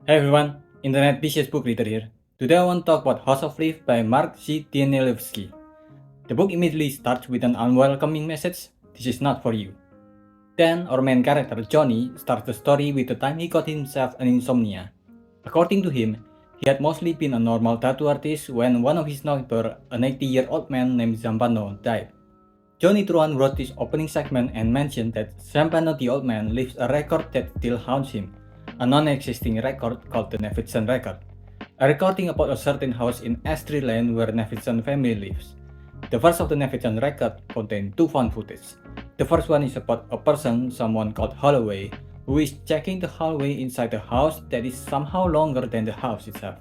Hey everyone, Internet Vicious Book Reader here. Today I want to talk about House of Leaf by Mark G. Danielewski. The book immediately starts with an unwelcoming message: this is not for you. Then our main character, Johnny, starts the story with the time he got himself an insomnia. According to him, he had mostly been a normal tattoo artist when one of his neighbors, an 80-year-old man named Zampano, died. Johnny Truan wrote this opening segment and mentioned that Zampano the old man leaves a record that still haunts him, a non-existing record called the Nevinson record, a recording about a certain house in Astrid Lane where Nevinson family lives. The first of the Nevinson record contained two found footage. The first one is about a person, someone called Holloway, who is checking the hallway inside the house that is somehow longer than the house itself.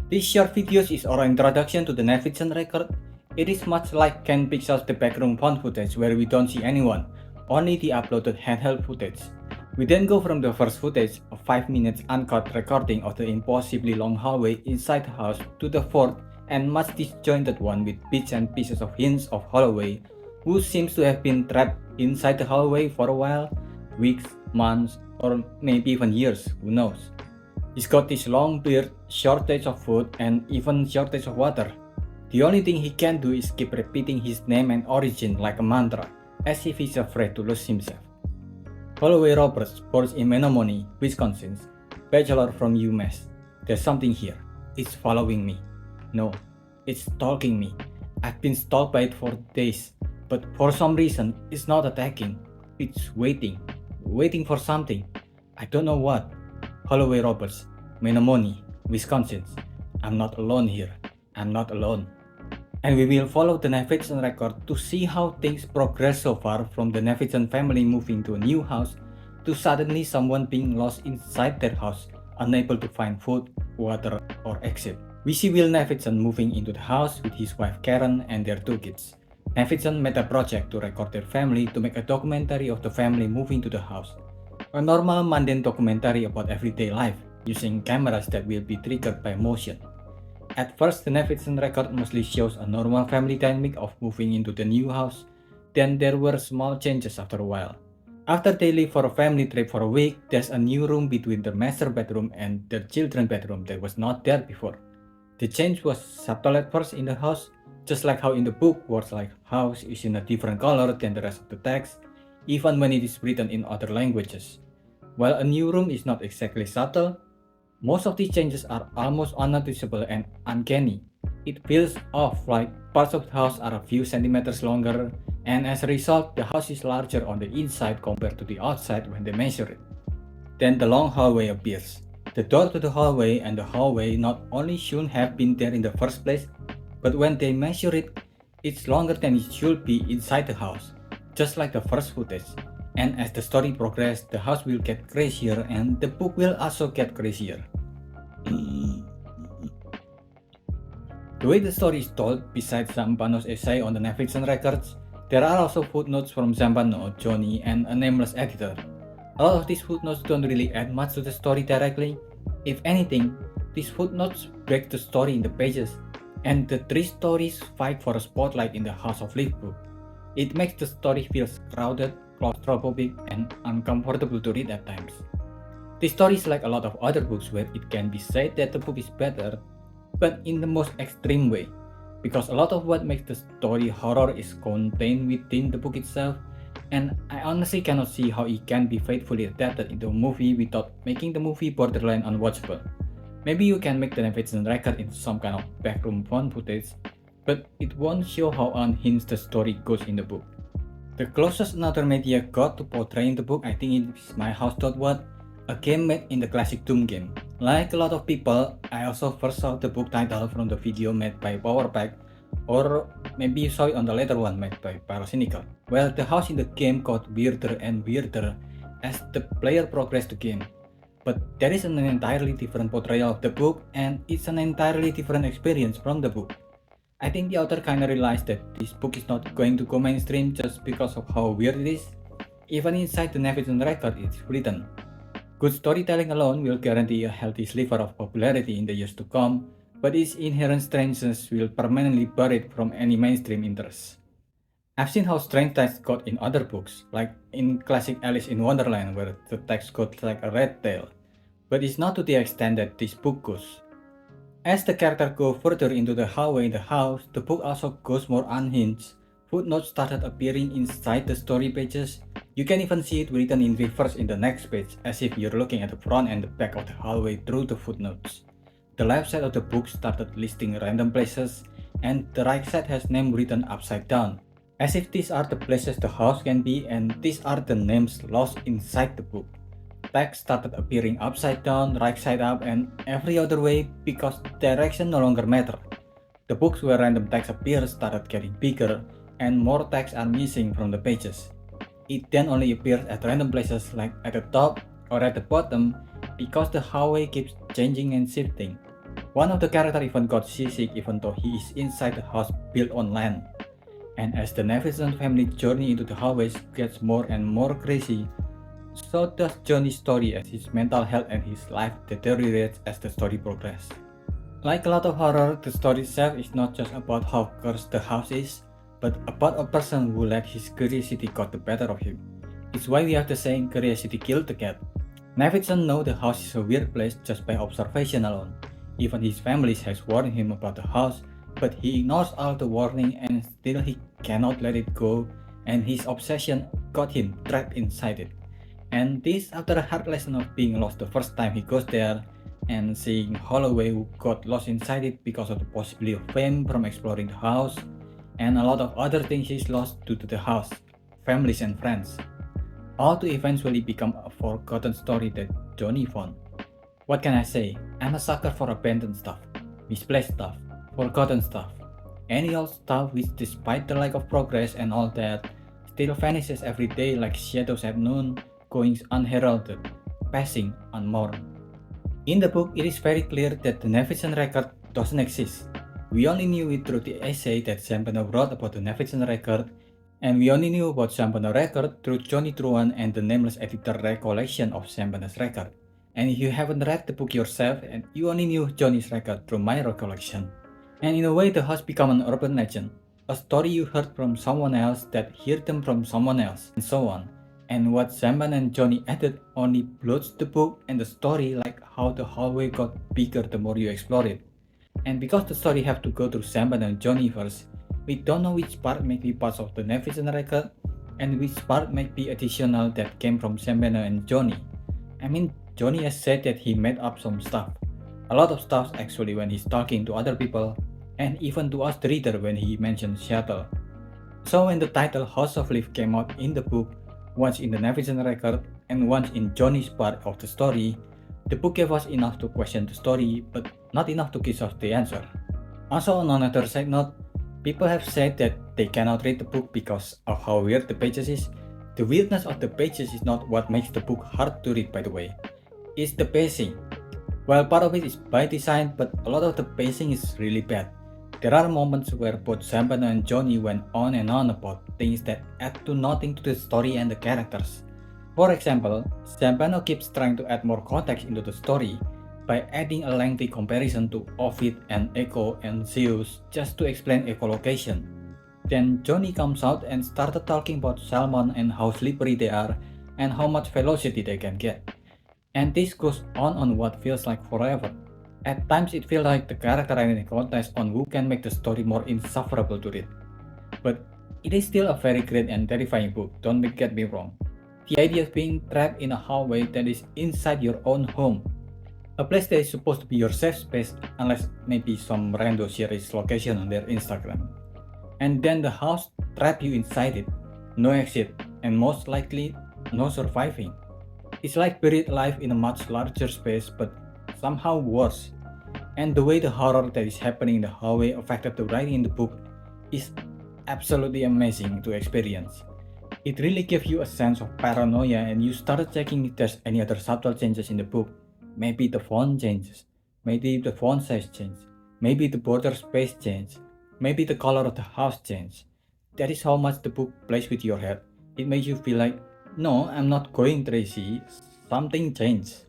This short video is our introduction to the Nevinson record. It is much like Ken Pixel's The Backroom found footage where we don't see anyone, only the uploaded handheld footage. We then go from the first footage, a 5 minutes uncut recording of the impossibly long hallway inside the house, to the fourth and much disjointed one with bits and pieces of hints of Holloway, who seems to have been trapped inside the hallway for a while, weeks, months, or maybe even years, who knows. He's got this long beard, shortage of food, and even shortage of water. The only thing he can do is keep repeating his name and origin like a mantra, as if he's afraid to lose himself. Holloway Roberts, born in Menomonee, Wisconsin, bachelor from UMass. There's something here. It's following me. No, it's stalking me. I've been stalked by it for days, but for some reason, it's not attacking. It's waiting for something. I don't know what. Holloway Roberts, Menomonee, Wisconsin. I'm not alone here. I'm not alone. And we will follow the Nevinson record to see how things progress so far, from the Nevinson family moving to a new house to suddenly someone being lost inside their house, unable to find food, water, or exit. We see Will Nevinson moving into the house with his wife Karen and their two kids. Nevinson made a project to record their family to make a documentary of the family moving to the house. A normal mundane documentary about everyday life, using cameras that will be triggered by motion. At first, the Nevinson record mostly shows a normal family dynamic of moving into the new house, then there were small changes after a while. After they leave for a family trip for a week, there's a new room between their master bedroom and their children's bedroom that was not there before. The change was subtle at first in the house, just like how in the book words like house is in a different color than the rest of the text, even when it is written in other languages. While a new room is not exactly subtle, most of these changes are almost unnoticeable and uncanny. It feels off, like parts of the house are a few centimeters longer, and as a result, the house is larger on the inside compared to the outside when they measure it. Then the long hallway appears. The door to the hallway and the hallway not only shouldn't have been there in the first place, but when they measure it, it's longer than it should be inside the house, just like the first footage. And as the story progresses, the house will get crazier and the book will also get crazier. The way the story is told, besides Zampano's essay on the Nevinson records, there are also footnotes from Zampano, Johnny, and a nameless editor. A lot of these footnotes don't really add much to the story directly. If anything, these footnotes break the story in the pages, and the three stories fight for a spotlight in the House of Leaf book. It makes the story feel crowded, claustrophobic, and uncomfortable to read at times. This story is like a lot of other books where it can be said that the book is better, but in the most extreme way, because a lot of what makes the story horror is contained within the book itself, and I honestly cannot see how it can be faithfully adapted into a movie without making the movie borderline unwatchable. Maybe you can make the Nevinson record into some kind of backroom found footage, but it won't show how unhinged the story goes in the book. The closest another media got to portraying the book, I think, is My House What, a game made in the classic Doom game. Like a lot of people, I also first saw the book title from the video made by Powerpack, or maybe you saw it on the later one made by Pyrocynical. Well, the house in the game got weirder and weirder as the player progressed the game. But there is an entirely different portrayal of the book, and it's an entirely different experience from the book. I think the author kinda realized that this book is not going to go mainstream just because of how weird it is. Even inside the Nevinson record it's written, good storytelling alone will guarantee a healthy sliver of popularity in the years to come, but its inherent strangeness will permanently bar it from any mainstream interest. I've seen how strange text got in other books, like in classic Alice in Wonderland where the text got like a red tail, But it's not to the extent that this book goes. As the character go further into the hallway in the house, the book also goes more unhinged. Footnotes started appearing inside the story pages. You can even see it written in reverse in the next page, as if you're looking at the front and the back of the hallway through the footnotes. The left side of the book started listing random places, and the right side has names written upside down, as if these are the places the house can be and these are the names lost inside the book. Text started appearing upside down, right side up, and every other way because direction no longer mattered. The books where random text appears started getting bigger, and more text are missing from the pages. It then only appears at random places like at the top or at the bottom because the hallway keeps changing and shifting. One of the characters even got seasick even though he is inside the house built on land. And as the Nevinson family journey into the hallways gets more and more crazy, so does Johnny's story as his mental health and his life deteriorates as the story progresses. Like a lot of horror, the story itself is not just about how cursed the house is, but about a person who let his curiosity got the better of him. It's why we have the saying curiosity killed the cat. Nevinson knows the house is a weird place just by observation alone. Even his family has warned him about the house, but he ignores all the warning and still he cannot let it go, and his obsession got him trapped inside it. And this after a hard lesson of being lost the first time he goes there, and seeing Holloway who got lost inside it because of the possibility of fame from exploring the house, and a lot of other things he's lost due to the house, families and friends. All to eventually become a forgotten story that Johnny found. What can I say? I'm a sucker for abandoned stuff, misplaced stuff, forgotten stuff, any old stuff which despite the lack of progress and all that, still vanishes every day like shadows at noon, going unheralded, passing unmourned. In the book, it is very clear that the Nevinson record doesn't exist. We only knew it through the essay that Zampano wrote about the Nevinson record, and we only knew about Zampano's record through Johnny Truan and the nameless editor recollection of Zampano's record. And if you haven't read the book yourself, and you only knew Johnny's record through my recollection. And in a way, the house became an urban legend, a story you heard from someone else that heard them from someone else, and so on. And what Zampan and Johnny added only bloats the book and the story, like how the hallway got bigger the more you explore it. And because the story have to go through Zampan and Johnny first, we don't know which part might be parts of the Nevinson record and which part might be additional that came from Zampan and Johnny. I mean, Johnny has said that he made up some stuff. A lot of stuff actually when he's talking to other people, and even to us the reader when he mentioned Seattle. So when the title House of Leaf came out in the book, once in the Nevinson record and once in Johnny's part of the story, the book gave us enough to question the story, but not enough to give us the answer. Also on another side note, people have said that they cannot read the book because of how weird the pages is. The weirdness of the pages is not what makes the book hard to read, by the way. It's the pacing. While part of it is by design, but a lot of the pacing is really bad. There are moments where both Zampano and Johnny went on and on about things that add to nothing to the story and the characters. For example, Zampano keeps trying to add more context into the story by adding a lengthy comparison to Ovid and Echo and Zeus just to explain echolocation. Then Johnny comes out and started talking about salmon and how slippery they are and how much velocity they can get. And this goes on what feels like forever. At times it feels like the character are in a contest on who can make the story more insufferable to read. But it is still a very great and terrifying book, don't get me wrong. The idea of being trapped in a hallway that is inside your own home. A place that is supposed to be your safe space unless maybe some random series location on their Instagram. And then the house trap you inside it, no exit, and most likely no surviving. It's like buried alive in a much larger space but somehow worse. And the way the horror that is happening in the hallway affected the writing in the book is absolutely amazing to experience. It really gives you a sense of paranoia and you started checking if there's any other subtle changes in the book. Maybe the font changes, maybe the font size changes, maybe the border space changes, maybe the color of the house changes. That is how much the book plays with your head. It makes you feel like, no, I'm not going crazy, something changed.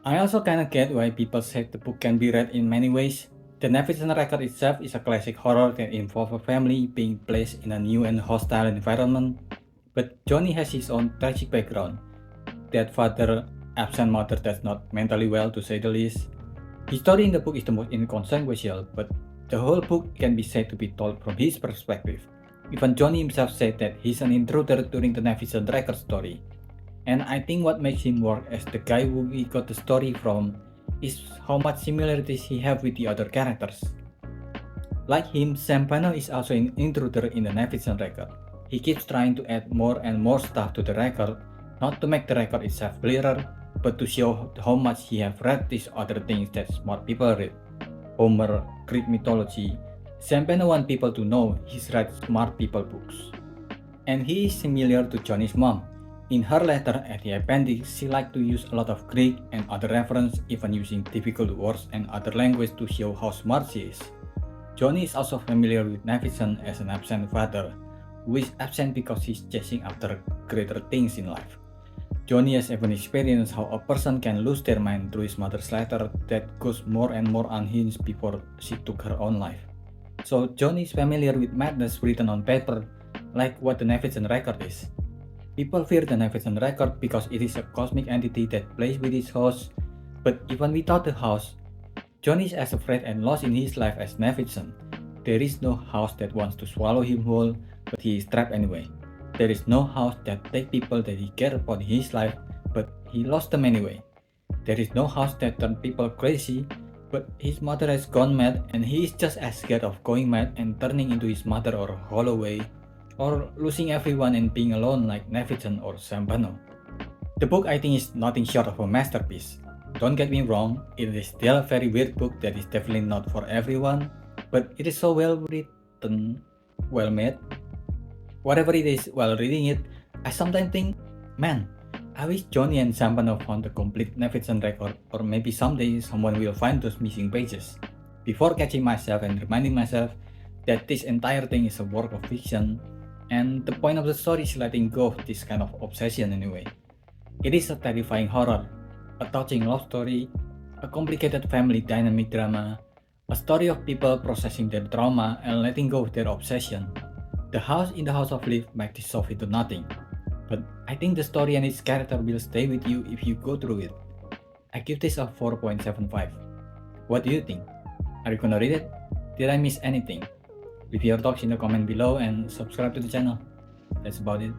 I also kinda get why people say the book can be read in many ways. The Nevinson record itself is a classic horror that involves a family being placed in a new and hostile environment. But Johnny has his own tragic background. That father absent mother that's not mentally well, to say the least. His story in the book is the most inconsequential, but the whole book can be said to be told from his perspective. Even Johnny himself said that he's an intruder during the Navigation record story. And I think what makes him work as the guy who we got the story from is how much similarities he have with the other characters. Like him, Zampano is also an intruder in the Navigation record. He keeps trying to add more and more stuff to the record, not to make the record itself clearer, but to show how much he have read these other things that smart people read. Homer, Greek mythology. Zampano wants people to know he's read smart people books. And he is similar to Johnny's mom. In her letter at the appendix, she liked to use a lot of Greek and other reference, even using difficult words and other language to show how smart she is. Johnny is also familiar with Navigation as an absent father, who is absent because he's chasing after greater things in life. Johnny has even experienced how a person can lose their mind through his mother's letter that goes more and more unhinged before she took her own life. So Johnny is familiar with madness written on paper, like what the Navigation record is. People fear the Navigation record because it is a cosmic entity that plays with its host, but even without the house, Johnny is as afraid and lost in his life as Navigation. There is no house that wants to swallow him whole, but he is trapped anyway. There is no house that takes people that he cared about in his life, but he lost them anyway. There is no house that turns people crazy, but his mother has gone mad and he is just as scared of going mad and turning into his mother or Holloway, or losing everyone and being alone like Navigation or Zampano. The book I think is nothing short of a masterpiece. Don't get me wrong, it is still a very weird book that is definitely not for everyone, but it is so well written, well made. Whatever it is, while reading it, I sometimes think, man, I wish Johnny and Zampano found the complete Navigation record, or maybe someday someone will find those missing pages. Before catching myself and reminding myself that this entire thing is a work of fiction, and the point of the story is letting go of this kind of obsession anyway. It is a terrifying horror, a touching love story, a complicated family dynamic drama, a story of people processing their trauma and letting go of their obsession. The house in the House of Leaf might dissolve into nothing, but I think the story and its character will stay with you if you go through it. I give this a 4.75. What do you think? Are you gonna read it? Did I miss anything? Leave your thoughts in the comment below and subscribe to the channel. That's about it.